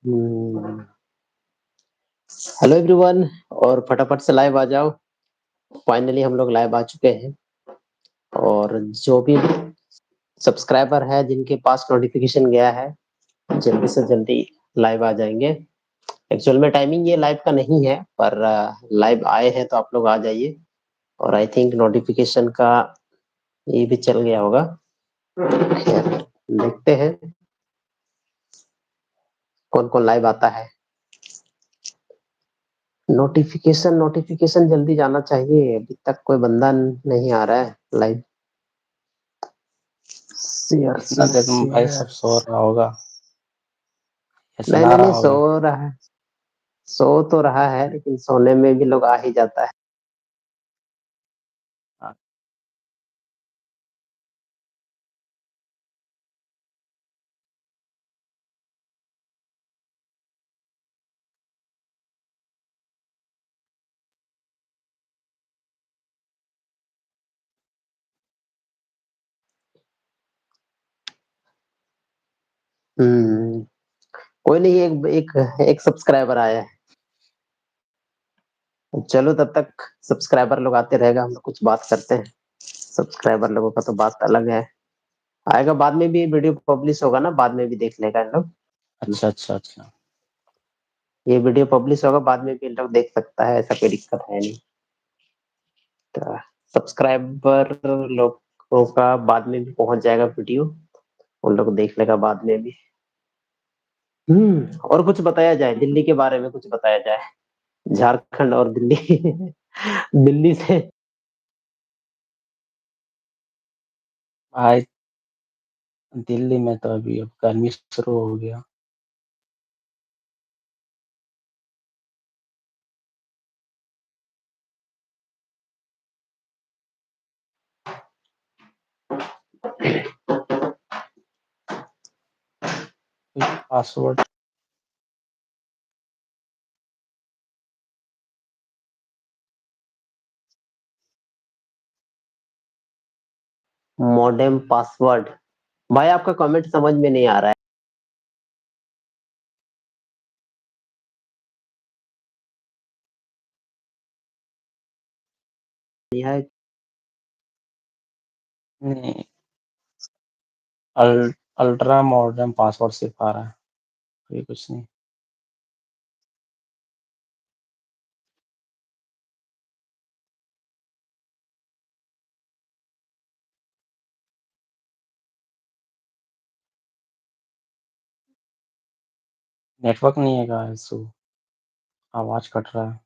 हम्म, hello everyone. और फटाफट से लाइव आ जाओ। फाइनली हम लोग लाइव आ चुके हैं। और जो भी सब्सक्राइबर है जिनके पास नोटिफिकेशन गया है, जल्दी से जल्दी लाइव आ जाएंगे। एक्चुअल में टाइमिंग ये लाइव का नहीं है, पर लाइव आए हैं तो आप लोग आ जाइए। और आई थिंक नोटिफिकेशन का ये भी चल गया होगा। खैर, देखते हैं कौन कौन लाइव आता है। नोटिफिकेशन नोटिफिकेशन जल्दी जाना चाहिए, अभी तक कोई बंदा नहीं आ रहा है लाइव। शेयर इतना शेयर देर में भाई शेयर। सब सो रहा होगा या नहीं चला नहीं नहीं, रहा होगा। सो रहा है। सो तो रहा है, लेकिन सोने में भी लोग आ ही जाता है। हाँ, हम्म। कोई नहीं, एक एक एक सब्सक्राइबर आया है। चलो तब तक सब्सक्राइबर लोग आते रहेगा, हम लोग कुछ बात करते हैं। सब्सक्राइबर लोगों का तो बात अलग है। आएगा बाद में भी, वीडियो पब्लिश होगा ना, बाद में भी देख लेगा इन लोग। अच्छा अच्छा अच्छा। ये वीडियो पब्लिश होगा, बाद में भी इन लोग देख सकता है, ऐसा कोई दिक्कत है नहीं। तो सब्सक्राइबर लोगों का बाद में भी पहुंच जाएगा वीडियो, उन लोग देख लेगा बाद में भी। और कुछ बताया जाए, दिल्ली के बारे में कुछ बताया जाए। झारखंड और दिल्ली दिल्ली से। भाई दिल्ली में तो अभी अब गर्मी शुरू हो गया। Password modem password. भाई आपका कमेंट समझ में नहीं आ रहा है। नहीं, अल्ट्रा मॉडर्न पासवर्ड सिखा रहा है, अभी कुछ नहीं। नेटवर्क नहीं है का इशू, आवाज कट रहा है।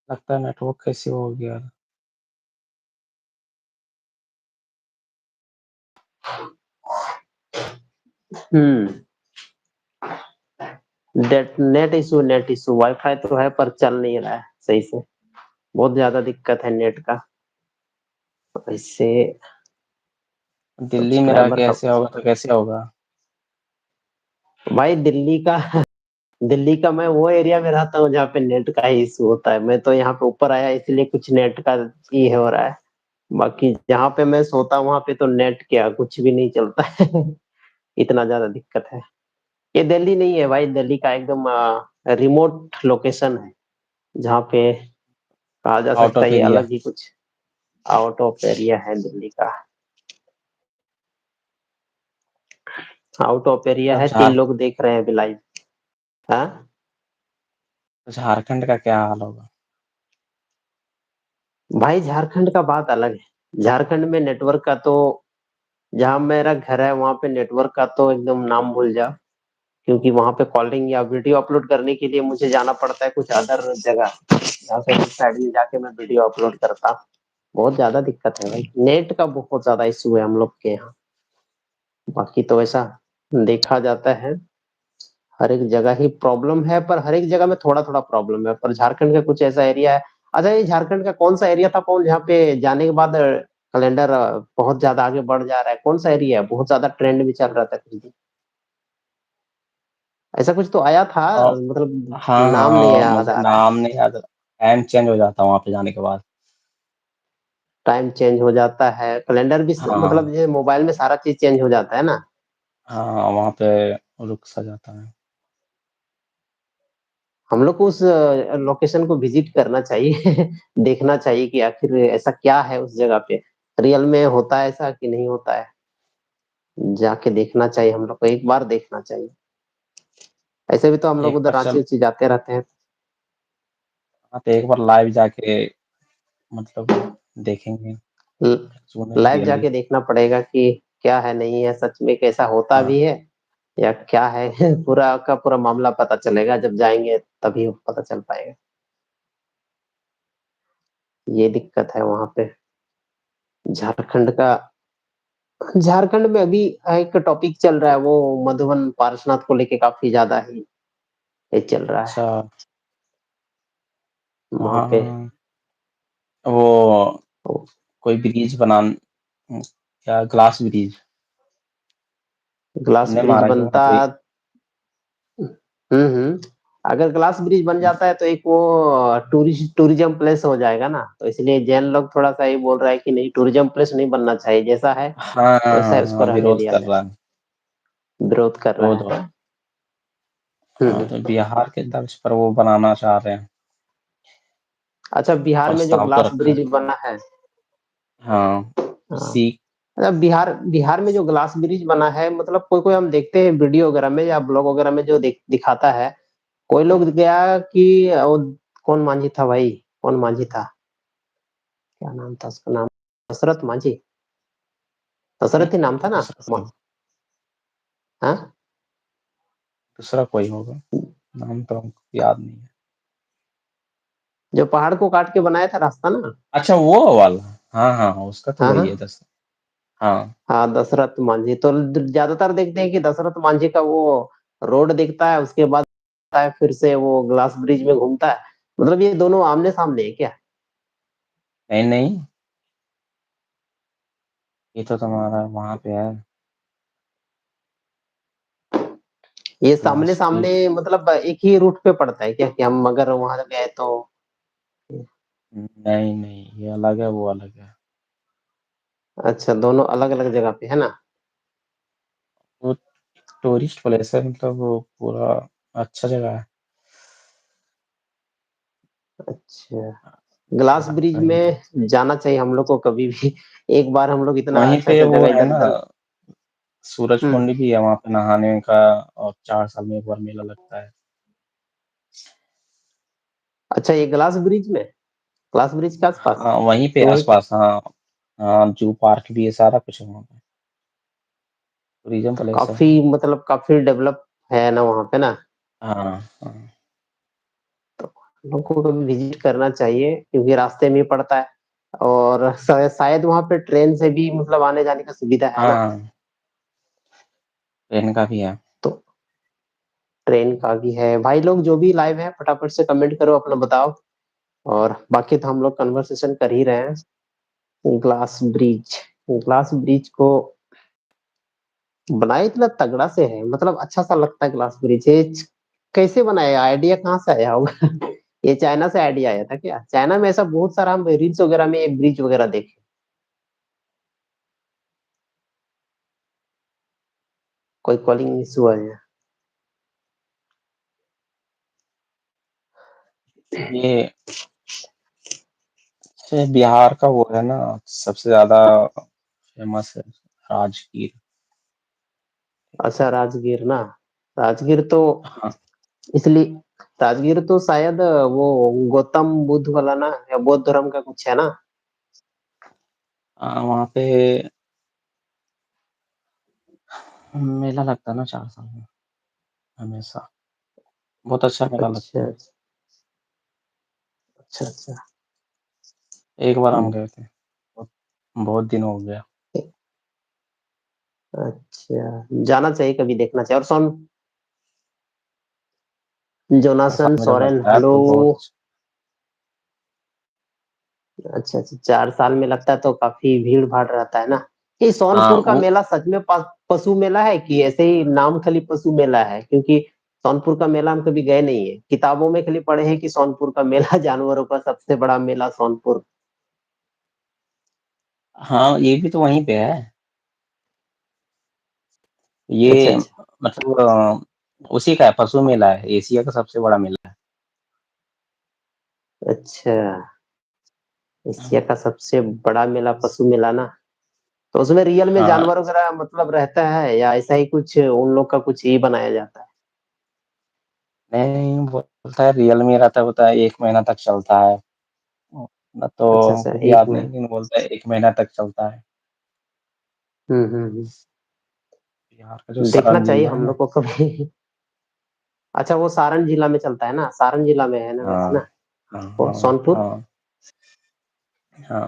लगता है नेटवर्क कैसे हो गया। हम्म। नेट इशू वाईफाई तो है, पर चल नहीं रहा है सही से। बहुत ज्यादा दिक्कत है नेट का। इससे दिल्ली में रह सब्सक्राइबर के का ऐसे कुछ। होगा तो कैसे होगा। भाई दिल्ली का मैं वो एरिया में रहता हूँ जहाँ पे नेट का ही इशू होता है। मैं तो यहाँ पे ऊपर आया इसलिए कुछ नेट का ये हो रहा है। बाकी जहाँ पे मैं सोता हूँ वहां पे तो नेट क्या, कुछ भी नहीं चलता है इतना ज्यादा दिक्कत है। ये दिल्ली नहीं है भाई, दिल्ली का एकदम रिमोट लोकेशन है, जहाँ पे कहा जा आउट सकता ऑफ है ये एरिया। अलग ही कुछ आउट ऑफ एरिया है दिल्ली का। आउट ऑफ एरिया तब है, 3 लोग देख रहे हैं अभी लाइव। हाँ। झारखंड का क्या हाल होगा। भाई झारखंड का बात अलग है। झारखंड में नेटवर्क का तो, जहाँ मेरा घर है वहां पे नेटवर्क का तो एकदम नाम भूल जाओ। क्योंकि वहां पे कॉलिंग या वीडियो अपलोड करने के लिए मुझे जाना पड़ता है कुछ अदर जगह, जहाँ पे साइड में जाके मैं वीडियो अपलोड करता हूँ। बहुत ज्यादा दिक्कत है भाई, नेट का बहुत ज्यादा इशू है हम लोग के यहाँ। बाकी तो ऐसा देखा जाता है, हर एक जगह ही प्रॉब्लम है, पर हर एक जगह में थोड़ा थोड़ा प्रॉब्लम है। पर झारखंड का कुछ ऐसा एरिया है। अच्छा, ये झारखंड का कौन सा एरिया था पवन, जहाँ पे जाने के बाद कैलेंडर बहुत ज्यादा आगे बढ़ जा रहा है? कौन सा एरिया है, बहुत ज्यादा ट्रेंड भी चल रहा था कुछ दिन। ऐसा कुछ तो आया था, और मतलब हाँ, नाम नहीं हाँ, याद मुझे आ रहा है। नाम नहीं याद, टाइम चेंज हो जाता वहाँ पे जाने के बाद। टाइम चेंज हो जाता है, कैलेंडर भी हाँ, मतलब ये मोबाइल में सारा चीज चेंज हो जाता है ना। हाँ, वहाँ पे रुक सा जाता है। हम लोग को उस लोकेशन को विजिट करना चाहिए देखना चाहिए कि आखिर ऐसा क्या है उस जगह पे, रियल में होता है ऐसा कि नहीं होता है। जाके देखना चाहिए, हम लोग को एक बार देखना चाहिए। ऐसे भी तो हम लोग एक उधर बार रांची चल उची जाते रहते हैं। हाँ, तो एक बार लाइव जाके मतलब देखेंगे, सुने लाइव रियली। जाके देखना पड़ेगा कि क्या है नहीं है, सच में कैसा होता हाँ, भी है या क्या है पूरा का पूरा मामला पता चलेगा जब जाएंगे, तभी पता चल पाएगा। ये दिक्कत है वहां पे झारखंड का। झारखंड में अभी एक टॉपिक चल रहा है, वो मधुबन पार्शनाथ को लेके काफी ज्यादा ही ये चल रहा है अच्छा, वहां पे। हाँ, वो कोई ब्रिज क्या ग्लास ब्रिज ग्लास सुनने में आ ब्रिज रहा है कि वहाँ बनता, कोई। हम्म, अगर ग्लास ब्रिज बन जाता है तो एक वो टूरिज्म प्लेस हो जाएगा ना, तो इसलिए जैन लोग थोड़ा सा ये बोल रहा है कि नहीं, टूरिज्म प्लेस नहीं बनना चाहिए, जैसा है हाँ, वैसा हाँ, है, उसको हाँ, रहने विरोध दिया कर जाए। रहा है। विरोध कर रहा विरोध हो है। रहा है। हाँ, तो बिहार के तर्ज पर वो बनाना चाह रहे हैं, अच्छा, बिहार में जो प्रस्ताव तो ग्लास रखा है। ब्रिज बना है। हाँ, हाँ। सी अच्छा, बिहार बिहार में जो ग्लास ब्रिज बना है, मतलब कोई कोई हम देखते हैं वीडियो वगैरह में या ब्लॉग वगैरह में जो दिखाता है, कोई लोग गया कि वो कौन मांझी था भाई, कौन मांझी था, क्या नाम था उसका नाम, दशरथ मांझी, दशरथ ही नाम था ना। दूसरा कोई, हाँ। दूसरा कोई होगा, नाम तो हमको याद नहीं है। जो पहाड़ को काट के बनाया था रास्ता ना। अच्छा, वो वाला। हाँ, हाँ, हाँ, उसका तो हाँ वही है हाँ। 10। हाँ, हाँ, दशरथ मांझी तो ज्यादातर देखते हैं कि दशरथ मांझी का वो रोड दिखता है, उसके बाद आता है, फिर से वो ग्लास ब्रिज में घूमता है। मतलब ये दोनों आमने सामने है क्या? नहीं, नहीं, ये तो तुम्हारा वहाँ पे है, ये सामने ग्लास सामने ब्रिज। मतलब एक ही रूट पे पड़ता है क्या, कि हम अगर वहां गए तो? नहीं, नहीं, ये अलग है, वो अलग है। अच्छा, दोनों अलग अलग जगह पे है ना। वो टूरिस्ट प्लेस है, मतलब वो पूरा अच्छा जगह है। अच्छा, ग्लास ब्रिज इलाका ही है। में जाना चाहिए हम लोग को कभी भी एक बार हम लोग, इतना वहीं अच्छा पे अच्छा वो जगह है इधर ना, उधर। सूरज हम्म। कुंड भी है वहाँ पे नहाने का, और 4 साल में एक बार मेला लगता है। अच्छा, ये ग्लास ब्रिज में, ग्लास ब्रिज के आसपास, हाँ, वहीं पे तो वहीं पे आसपास, हाँ। हाँ, जू पार्क भी है, सारा कुछ है वहाँ पे, टूरिज्म तो प्लेस है। काफी, मतलब काफी डेवलप है ना वहाँ पे ना। हाँ, हाँ, तो हम लोग को कभी विजिट करना चाहिए, क्योंकि रास्ते में ही पड़ता है, और शायद वहाँ पे ट्रेन से भी मतलब आने जाने का सुविधा है ना। हाँ, ट्रेन का भी है। तो ट्रेन का भी है भाई, लोग जो भी लाइव है फटाफट से कमेंट करो, अपना बताओ। और बाकी तो हम लोग कन्वर्सेशन कर ही रहे हैं। ग्लास ब्रिज, ग्लास ब्रिज को बनाया इतना तगड़ा से है, मतलब अच्छा सा लगता है ग्लास ब्रिज। ये कैसे बनाया, आइडिया कहाँ से आया होगा ये चाइना से आइडिया आया था क्या? चाइना में ऐसा बहुत सारा हम रील्स वगैरह में ये ब्रिज वगैरह देखे। कोई कॉलिंग इशू आ गया। ये बिहार का वो है ना, सबसे ज्यादा फेमस है राजगीर। अच्छा, राजगीर ना, राजगीर तो हाँ, इसलिए, राजगीर तो शायद वो गौतम बुद्ध वाला ना, या बौद्ध धर्म का कुछ है ना। वहाँ पे मेला लगता है ना 4 साल में, हमेशा बहुत अच्छा मेला लगता अच्छा है। अच्छा अच्छा। एक बार हम गए थे, बहुत बहुत दिन हो गया। अच्छा, जाना चाहिए, कभी देखना चाहिए। और सोन, जोनासन 4 साल में जब सोरेन, लगता है हेलो। तो बहुत अच्छा। अच्छा अच्छा, 4 साल में लगता है तो काफी भीड़ भाड़ रहता है ना। ये हाँ, सोनपुर का वो मेला सच में पशु मेला है कि ऐसे ही नाम खाली पशु मेला है? क्योंकि सोनपुर का मेला हम कभी गए नहीं है। किताबों में खाली पढ़े हैं कि सोनपुर का मेला जानवरों का सबसे बड़ा मेला सोनपुर। हाँ, ये भी तो वहीं पे है। अच्छा ये अच्छा। मतलब उसी का है, पशु मेला है, एशिया का सबसे बड़ा मेला है। अच्छा, एशिया हाँ, का सबसे बड़ा मेला पशु मेला ना। तो उसमें रियल में हाँ, जानवर वगैरह मतलब रहता है या ऐसा ही कुछ उन लोग का कुछ ही बनाया जाता है? नहीं बोलता है रियल में रहता है, बोलता है 1 महीना तक चलता है। ना तो अच्छा अच्छा, मुझे एक याद नहीं, मिनट। लेकिन बोलता है 1 महीना तक चलता है। हम्म। बिहार का जो देखना सारण चाहिए जिला है हम ना। लोग को कभी। अच्छा, वो सारण जिला में चलता है ना, सारण जिला में है ना वैसे हाँ, ना। हाँ, वो हाँ, सोनपुर। हाँ, हाँ,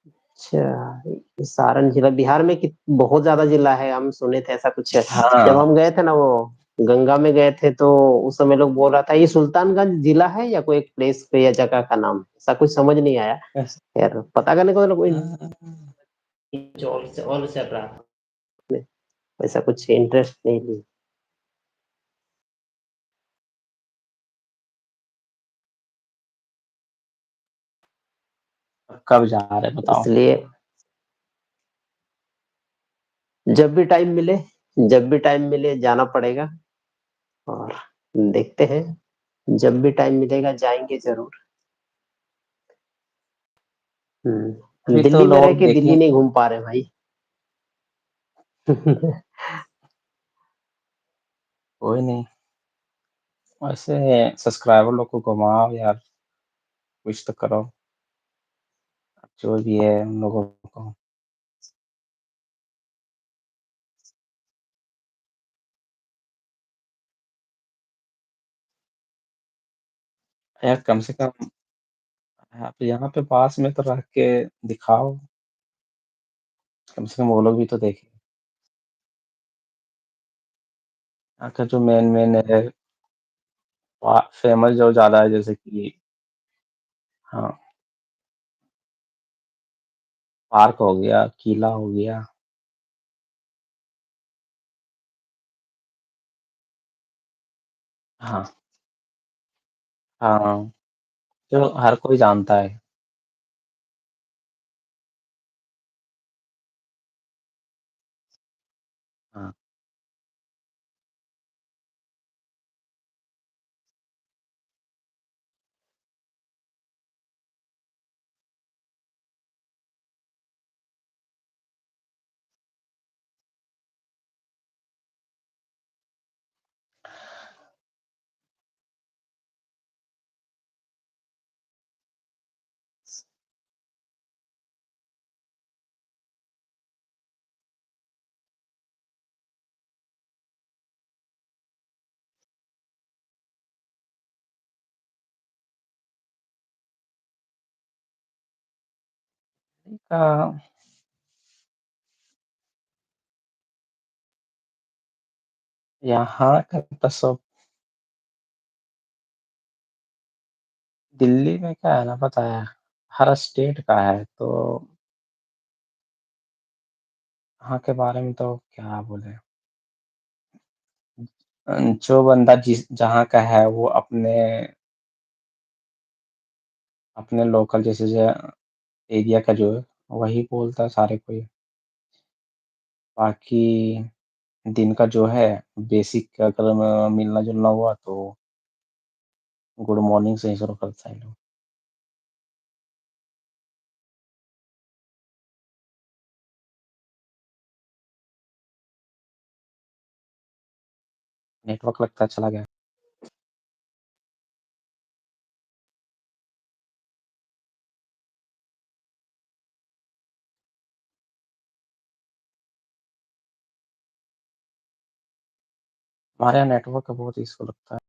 अच्छा, ये सारण जिला बिहार में बहुत ज्यादा जिला है, हम सुने थे ऐसा कुछ है। जब हाँ। हम गए थे ना वो गंगा में गए थे तो उस समय लोग बोल रहा था ये सुल्तानगंज जिला है या कोई एक प्लेस पे या जगह का नाम, ऐसा कुछ समझ नहीं आया। बस यार पता करने को तो कोई हाँ, और चल रहा था, वैसा कुछ इंटरेस्ट नहीं ली, कब जा रहे हैं बताओ? इसलिए जब भी टाइम मिले, जब भी टाइम मिले जाना पड़ेगा। और देखते हैं, जब भी टाइम मिलेगा जाएंगे जरूर। अभी तो दिल्ली में रह लोग के देखने दिल्ली नहीं घूम पा रहे भाई। कोई नहीं, वैसे सब्सक्राइबर लोग को घुमाओ यार, कुछ तो करो, जो भी है उन लोगों को। यार कम से कम आप यहाँ पे पास में तो रह के दिखाओ, कम से कम वो लोग भी तो देखें। यहाँ का जो मेन है, फेमस जो ज़्यादा है जैसे कि हाँ, पार्क हो गया, किला हो गया। हाँ, हाँ, जो हर कोई जानता है। हाँ, का यहाँ का तो सब दिल्ली में क्या है ना पता है, हर स्टेट का है, तो वहाँ के बारे में तो क्या बोले। जो बंदा जिस जहाँ का है वो अपने अपने लोकल जैसे जो एरिया का जो है वही बोलता है सारे कोई। बाकी दिन का जो है बेसिक अगर मिलना-जुलना हुआ तो गुड मॉर्निंग से ही शुरू करता है लोग। नेटवर्क लगता है चला गया। हमारे यहाँ नेटवर्क का बहुत इश्यू लगता है।